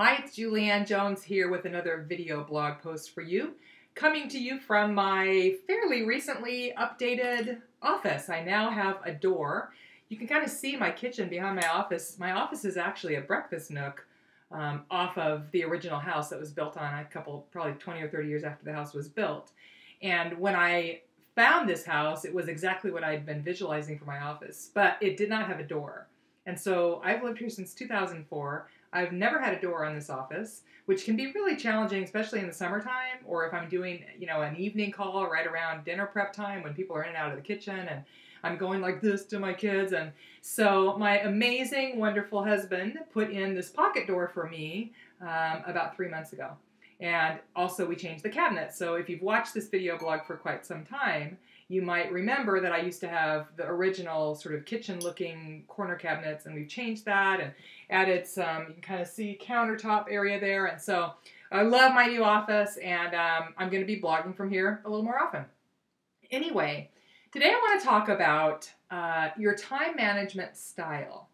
Hi, it's Julianne Jones here with another video blog post for you, coming to you from my fairly recently updated office. I now have a door. You can kind of see my kitchen behind my office. My office is actually a breakfast nook off of the original house that was built on a couple, probably 20 or 30 years after the house was built. And when I found this house, it was exactly what I'd been visualizing for my office, but it did not have a door. And so I've lived here since 2004. I've never had a door on this office, which can be really challenging, especially in the summertime, or if I'm doing, an evening call right around dinner prep time when people are in and out of the kitchen and I'm going like this to my kids. And so my amazing, wonderful husband put in this pocket door for me about 3 months ago. And also we changed the cabinet. So if you've watched this video blog for quite some time, you might remember that I used to have the original sort of kitchen-looking corner cabinets, and we've changed that and added some, you can kind of see countertop area there. And so I love my new office, and I'm going to be blogging from here a little more often. Anyway, today I want to talk about your time management style.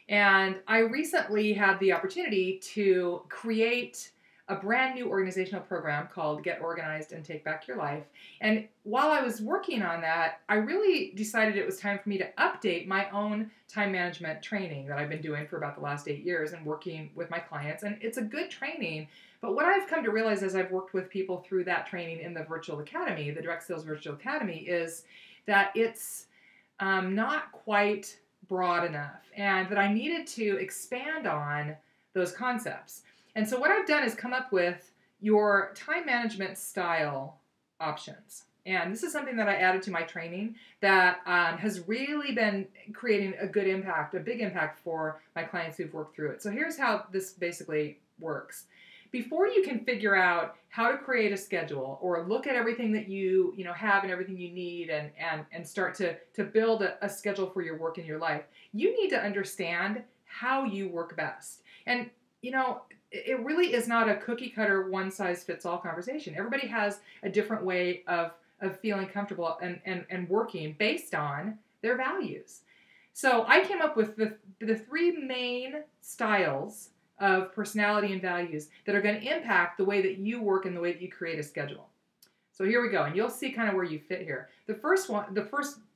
And I recently had the opportunity to create a brand new organizational program called Get Organized and Take Back Your Life. And while I was working on that, I really decided it was time for me to update my own time management training that I've been doing for about the last 8 years and working with my clients. And it's a good training, but what I've come to realize as I've worked with people through that training in the Virtual Academy, the Direct Sales Virtual Academy, is that it's not quite broad enough and that I needed to expand on those concepts. And so what I've done is come up with your time management style options. And this is something that I added to my training that has really been creating a good impact, a big impact for my clients who've worked through it. So here's how this basically works. Before you can figure out how to create a schedule or look at everything that you have and everything you need and start to build a schedule for your work in your life, you need to understand how you work best. And it really is not a cookie cutter, one size fits all conversation. Everybody has a different way of feeling comfortable and working based on their values. So I came up with the three main styles of personality and values that are going to impact the way that you work and the way that you create a schedule. So here we go, and you'll see kind of where you fit here. The first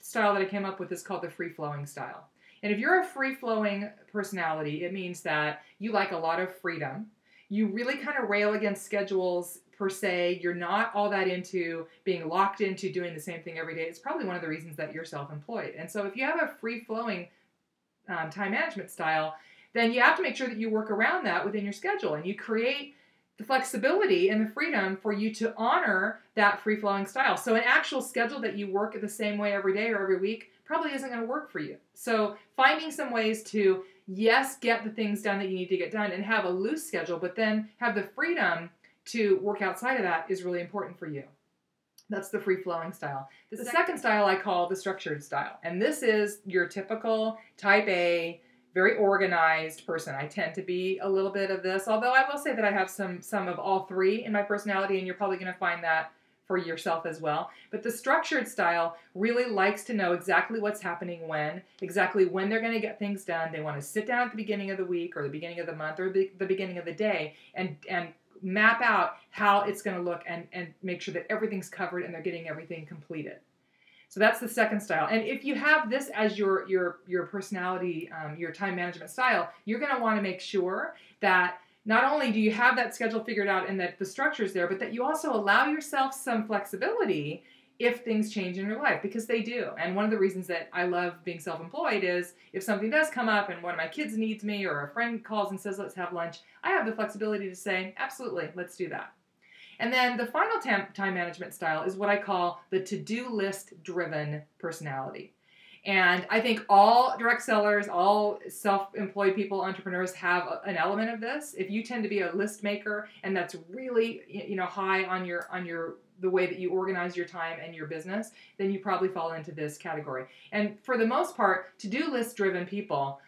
style that I came up with is called the free-flowing style. And if you're a free-flowing personality, it means that you like a lot of freedom. You really kind of rail against schedules per se. You're not all that into being locked into doing the same thing every day. It's probably one of the reasons that you're self-employed. And so if you have a free-flowing time management style, then you have to make sure that you work around that within your schedule and you create the flexibility and the freedom for you to honor that free-flowing style. So an actual schedule that you work the same way every day or every week probably isn't going to work for you. So finding some ways to, yes, get the things done that you need to get done and have a loose schedule, but then have the freedom to work outside of that is really important for you. That's the free-flowing style. The second style I call the structured style. And this is your typical type A, very organized person. I tend to be a little bit of this, although I will say that I have some of all three in my personality, and you're probably going to find that for yourself as well. But the structured style really likes to know exactly what's happening when, exactly when they're going to get things done. They want to sit down at the beginning of the week or the beginning of the month or the beginning of the day and map out how it's going to look and make sure that everything's covered and they're getting everything completed. So that's the second style. And if you have this as your personality, your time management style, you're going to want to make sure that not only do you have that schedule figured out and that the structure is there, but that you also allow yourself some flexibility if things change in your life, because they do. And one of the reasons that I love being self-employed is if something does come up and one of my kids needs me or a friend calls and says, let's have lunch, I have the flexibility to say, absolutely, let's do that. And then the final time management style is what I call the to-do list driven personality. And I think all direct sellers, all self-employed people, entrepreneurs have an element of this. If you tend to be a list maker and that's really high on the way that you organize your time and your business, then you probably fall into this category. And for the most part, to-do list driven people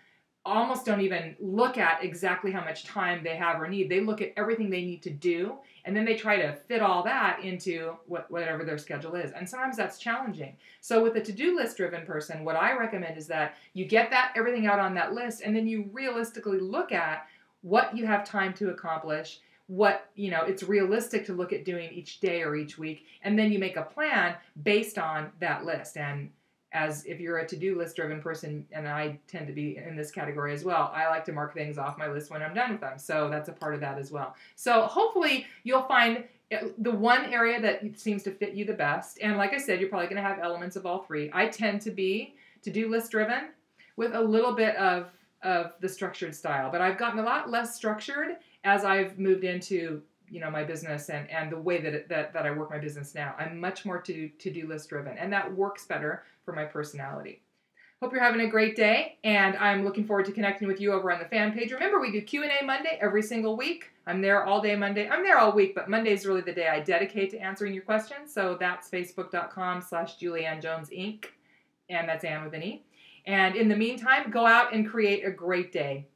almost don't even look at exactly how much time they have or need. They look at everything they need to do, and then they try to fit all that into whatever their schedule is. And sometimes that's challenging. So with a to-do list driven person, what I recommend is that you get everything out on that list, and then you realistically look at what you have time to accomplish, what, it's realistic to look at doing each day or each week, and then you make a plan based on that list. And as if you're a to-do list driven person, and I tend to be in this category as well, I like to mark things off my list when I'm done with them. So that's a part of that as well. So hopefully you'll find the one area that seems to fit you the best. And like I said, you're probably going to have elements of all three. I tend to be to-do list driven with a little bit of the structured style, but I've gotten a lot less structured as I've moved into my business and the way that I work my business now. I'm much more to-do list driven, and that works better for my personality. Hope you're having a great day, and I'm looking forward to connecting with you over on the fan page. Remember, we do Q&A Monday every single week. I'm there all day Monday. I'm there all week, but Monday is really the day I dedicate to answering your questions. So that's facebook.com/Julie-Ann Jones Inc. And that's Ann with an E. And in the meantime, go out and create a great day.